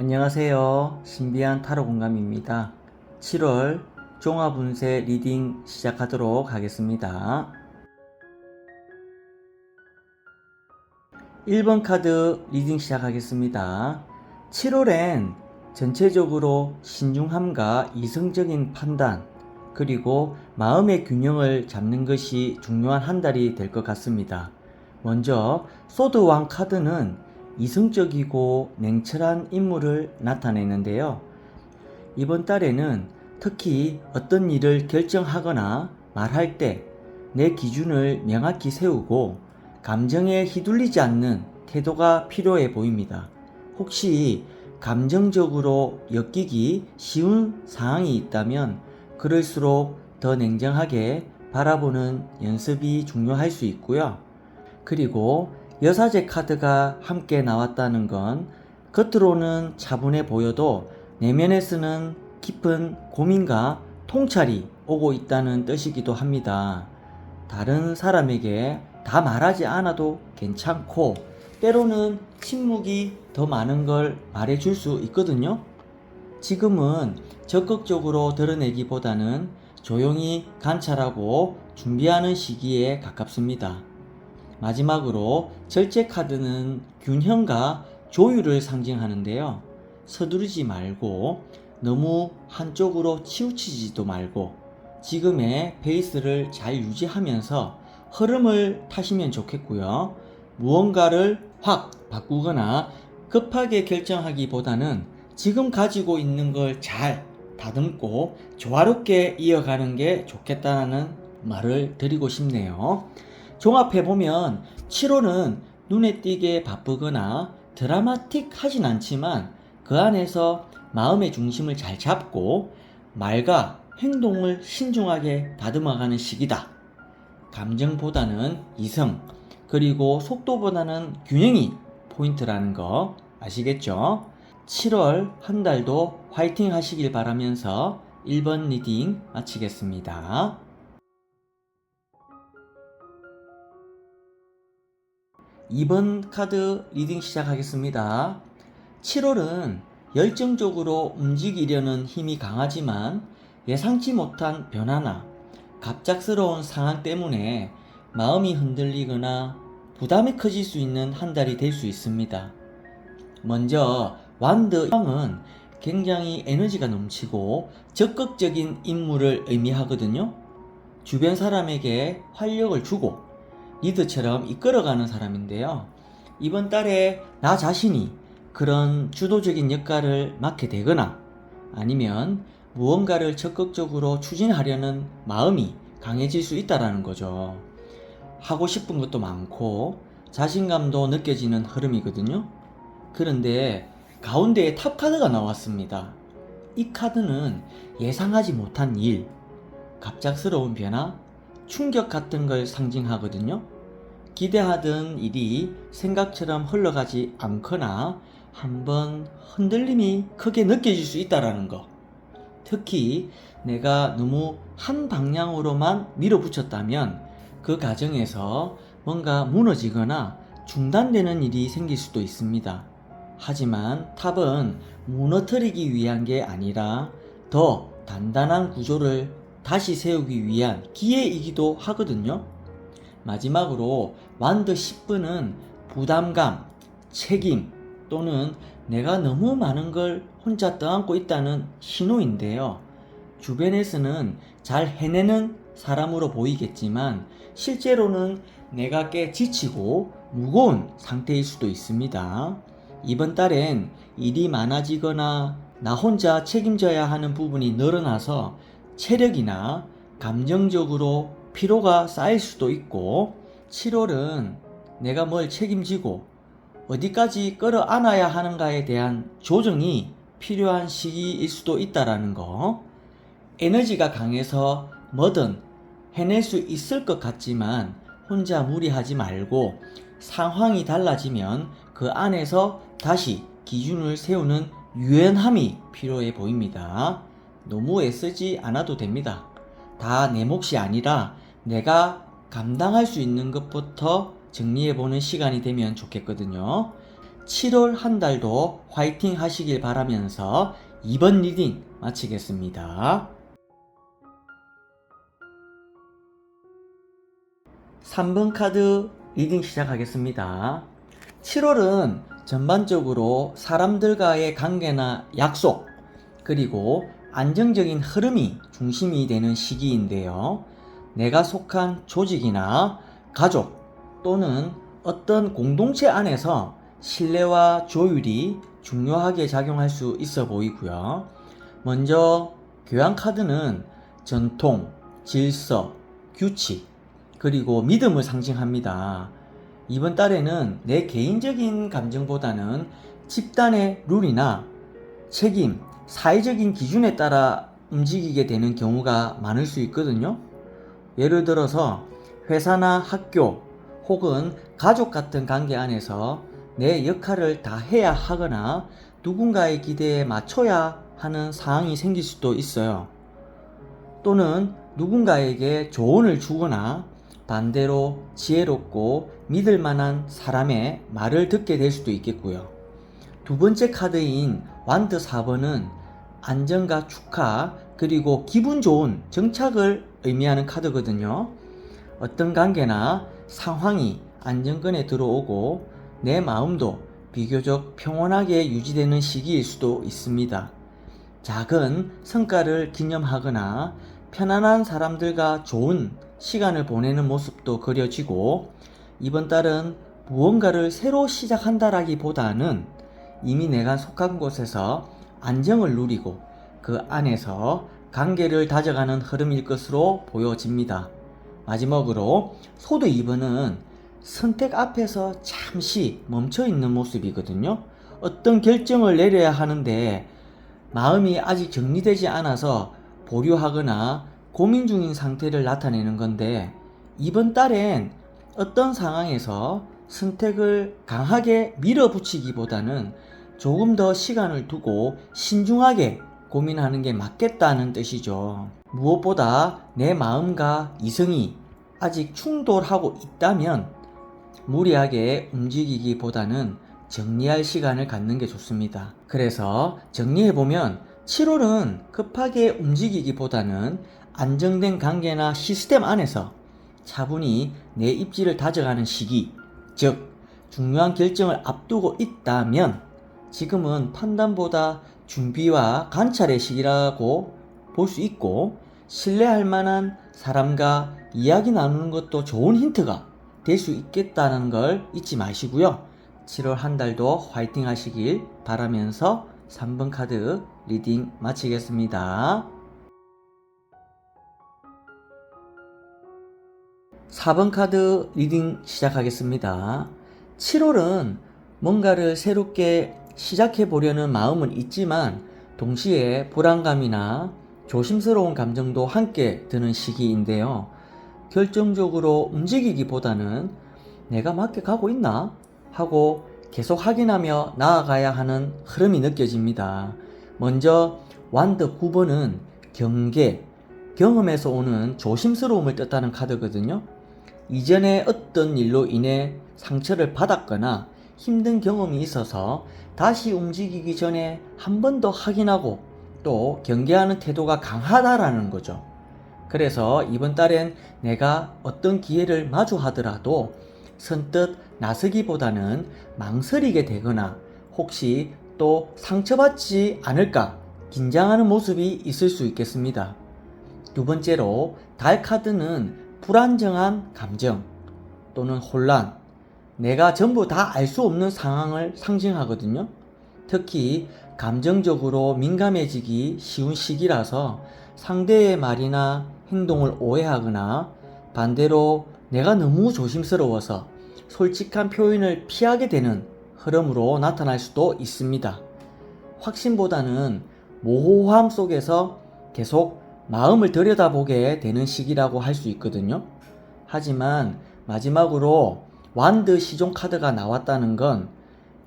안녕하세요. 신비한 타로 공감입니다. 7월 종합운세 리딩 시작하도록 하겠습니다. 1번 카드 리딩 시작하겠습니다. 7월엔 전체적으로 신중함과 이성적인 판단, 그리고 마음의 균형을 잡는 것이 중요한 한 달이 될 것 같습니다. 먼저 소드왕 카드는 이성적이고 냉철한 인물을 나타내는데요. 이번 달에는 특히 어떤 일을 결정하거나 말할 때 내 기준을 명확히 세우고 감정에 휘둘리지 않는 태도가 필요해 보입니다. 혹시 감정적으로 엮이기 쉬운 상황이 있다면 그럴수록 더 냉정하게 바라보는 연습이 중요할 수 있고요. 그리고 여사제 카드가 함께 나왔다는 건 겉으로는 차분해 보여도 내면에서는 깊은 고민과 통찰이 오고 있다는 뜻이기도 합니다. 다른 사람에게 다 말하지 않아도 괜찮고 때로는 침묵이 더 많은 걸 말해줄 수 있거든요. 지금은 적극적으로 드러내기보다는 조용히 관찰하고 준비하는 시기에 가깝습니다. 마지막으로 절제 카드는 균형과 조율을 상징하는데요. 서두르지 말고 너무 한쪽으로 치우치지도 말고 지금의 페이스를 잘 유지하면서 흐름을 타시면 좋겠고요. 무언가를 확 바꾸거나 급하게 결정하기보다는 지금 가지고 있는 걸 잘 다듬고 조화롭게 이어가는 게 좋겠다는 말을 드리고 싶네요. 종합해보면 7호는 눈에 띄게 바쁘거나 드라마틱하진 않지만 그 안에서 마음의 중심을 잘 잡고 말과 행동을 신중하게 다듬어가는 시기다. 감정보다는 이성, 그리고 속도보다는 균형이 포인트라는 거 아시겠죠? 7월 한 달도 화이팅 하시길 바라면서 1번 리딩 마치겠습니다. 2번 카드 리딩 시작하겠습니다. 7월은 열정적으로 움직이려는 힘이 강하지만 예상치 못한 변화나 갑작스러운 상황 때문에 마음이 흔들리거나 부담이 커질 수 있는 한 달이 될 수 있습니다. 먼저 완드 형은 굉장히 에너지가 넘치고 적극적인 인물을 의미하거든요. 주변 사람에게 활력을 주고 리더처럼 이끌어가는 사람인데요. 이번 달에 나 자신이 그런 주도적인 역할을 맡게 되거나 아니면 무언가를 적극적으로 추진하려는 마음이 강해질 수 있다는 거죠. 하고 싶은 것도 많고 자신감도 느껴지는 흐름이거든요. 그런데 가운데에 탑 카드가 나왔습니다. 이 카드는 예상하지 못한 일, 갑작스러운 변화, 충격 같은 걸 상징하거든요. 기대하던 일이 생각처럼 흘러가지 않거나 한번 흔들림이 크게 느껴질 수 있다는 거. 특히 내가 너무 한 방향으로만 밀어붙였다면 그 과정에서 뭔가 무너지거나 중단되는 일이 생길 수도 있습니다. 하지만 탑은 무너뜨리기 위한 게 아니라 더 단단한 구조를 다시 세우기 위한 기회이기도 하거든요. 마지막으로 완드 10분은 부담감, 책임 또는 내가 너무 많은 걸 혼자 떠안고 있다는 신호인데요. 주변에서는 잘 해내는 사람으로 보이겠지만 실제로는 내가 꽤 지치고 무거운 상태일 수도 있습니다. 이번 달엔 일이 많아지거나 나 혼자 책임져야 하는 부분이 늘어나서 체력이나 감정적으로 피로가 쌓일 수도 있고 7월은 내가 뭘 책임지고 어디까지 끌어안아야 하는가에 대한 조정이 필요한 시기일 수도 있다는 거. 에너지가 강해서 뭐든 해낼 수 있을 것 같지만 혼자 무리하지 말고 상황이 달라지면 그 안에서 다시 기준을 세우는 유연함이 필요해 보입니다. 너무 애쓰지 않아도 됩니다. 다 내 몫이 아니라 내가 감당할 수 있는 것부터 정리해보는 시간이 되면 좋겠거든요. 7월 한 달도 화이팅 하시길 바라면서 이번 리딩 마치겠습니다. 3번 카드 리딩 시작하겠습니다. 7월은 전반적으로 사람들과의 관계나 약속, 그리고 안정적인 흐름이 중심이 되는 시기인데요. 내가 속한 조직이나 가족 또는 어떤 공동체 안에서 신뢰와 조율이 중요하게 작용할 수 있어 보이고요. 먼저 교황 카드는 전통, 질서, 규칙, 그리고 믿음을 상징합니다. 이번 달에는 내 개인적인 감정보다는 집단의 룰이나 책임, 사회적인 기준에 따라 움직이게 되는 경우가 많을 수 있거든요. 예를 들어서 회사나 학교 혹은 가족 같은 관계 안에서 내 역할을 다 해야 하거나 누군가의 기대에 맞춰야 하는 상황이 생길 수도 있어요. 또는 누군가에게 조언을 주거나 반대로 지혜롭고 믿을 만한 사람의 말을 듣게 될 수도 있겠고요. 두 번째 카드인 완드 4번은 안정과 축하 그리고 기분 좋은 정착을 의미하는 카드거든요. 어떤 관계나 상황이 안정권에 들어오고 내 마음도 비교적 평온하게 유지되는 시기일 수도 있습니다. 작은 성과를 기념하거나 편안한 사람들과 좋은 시간을 보내는 모습도 그려지고, 이번 달은 무언가를 새로 시작한다라기보다는 이미 내가 속한 곳에서 안정을 누리고 그 안에서 관계를 다져가는 흐름일 것으로 보여집니다. 마지막으로 소드 2번은 선택 앞에서 잠시 멈춰 있는 모습이거든요. 어떤 결정을 내려야 하는데 마음이 아직 정리되지 않아서 보류하거나 고민 중인 상태를 나타내는 건데, 이번 달엔 어떤 상황에서 선택을 강하게 밀어붙이기보다는 조금 더 시간을 두고 신중하게 고민하는 게 맞겠다는 뜻이죠. 무엇보다 내 마음과 이성이 아직 충돌하고 있다면 무리하게 움직이기보다는 정리할 시간을 갖는 게 좋습니다. 그래서 정리해보면 7월은 급하게 움직이기보다는 안정된 관계나 시스템 안에서 차분히 내 입지를 다져가는 시기, 즉 중요한 결정을 앞두고 있다면 지금은 판단보다 준비와 관찰의 시기라고 볼 수 있고, 신뢰할 만한 사람과 이야기 나누는 것도 좋은 힌트가 될 수 있겠다는 걸 잊지 마시고요. 7월 한 달도 화이팅 하시길 바라면서 3번 카드 리딩 마치겠습니다. 4번 카드 리딩 시작하겠습니다. 7월은 뭔가를 새롭게 시작해 보려는 마음은 있지만 동시에 불안감이나 조심스러운 감정도 함께 드는 시기인데요. 결정적으로 움직이기보다는 내가 맞게 가고 있나? 하고 계속 확인하며 나아가야 하는 흐름이 느껴집니다. 먼저 완드 9번은 경계, 경험에서 오는 조심스러움을 뜻하는 카드거든요. 이전에 어떤 일로 인해 상처를 받았거나 힘든 경험이 있어서 다시 움직이기 전에 한 번 더 확인하고 또 경계하는 태도가 강하다라는 거죠. 그래서 이번 달엔 내가 어떤 기회를 마주하더라도 선뜻 나서기보다는 망설이게 되거나 혹시 또 상처받지 않을까 긴장하는 모습이 있을 수 있겠습니다. 두 번째로 달 카드는 불안정한 감정 또는 혼란, 내가 전부 다 알 수 없는 상황을 상징하거든요. 특히 감정적으로 민감해지기 쉬운 시기라서 상대의 말이나 행동을 오해하거나 반대로 내가 너무 조심스러워서 솔직한 표현을 피하게 되는 흐름으로 나타날 수도 있습니다. 확신보다는 모호함 속에서 계속 마음을 들여다보게 되는 시기라고 할 수 있거든요. 하지만 마지막으로 완드 시종 카드가 나왔다는 건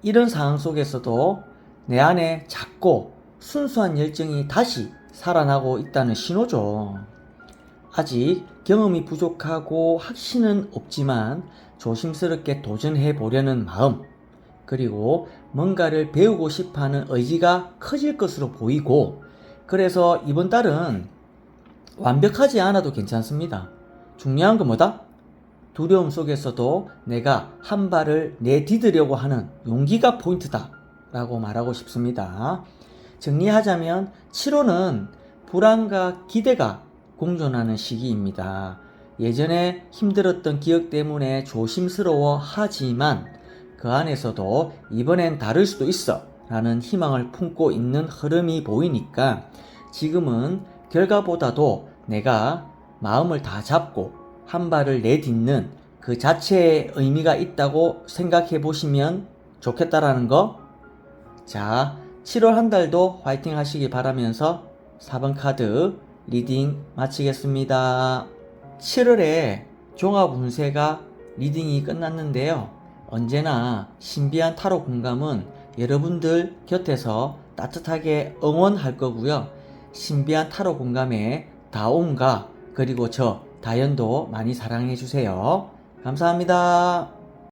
이런 상황 속에서도 내 안에 작고 순수한 열정이 다시 살아나고 있다는 신호죠. 아직 경험이 부족하고 확신은 없지만 조심스럽게 도전해 보려는 마음, 그리고 뭔가를 배우고 싶어하는 의지가 커질 것으로 보이고, 그래서 이번 달은 완벽하지 않아도 괜찮습니다. 중요한 건 뭐다? 두려움 속에서도 내가 한 발을 내디디려고 하는 용기가 포인트다 라고 말하고 싶습니다. 정리하자면 7호는 불안과 기대가 공존하는 시기입니다. 예전에 힘들었던 기억 때문에 조심스러워 하지만 그 안에서도 이번엔 다를 수도 있어 라는 희망을 품고 있는 흐름이 보이니까 지금은 결과보다도 내가 마음을 다 잡고 한 발을 내딛는 그 자체에 의미가 있다고 생각해 보시면 좋겠다라는 거. 자, 7월 한 달도 화이팅 하시기 바라면서 4번 카드 리딩 마치겠습니다. 7월에 종합 운세가 리딩이 끝났는데요. 언제나 신비한 타로 공감은 여러분들 곁에서 따뜻하게 응원할 거고요. 신비한 타로 공감의 다온과 그리고 저 다현도 많이 사랑해 주세요. 감사합니다.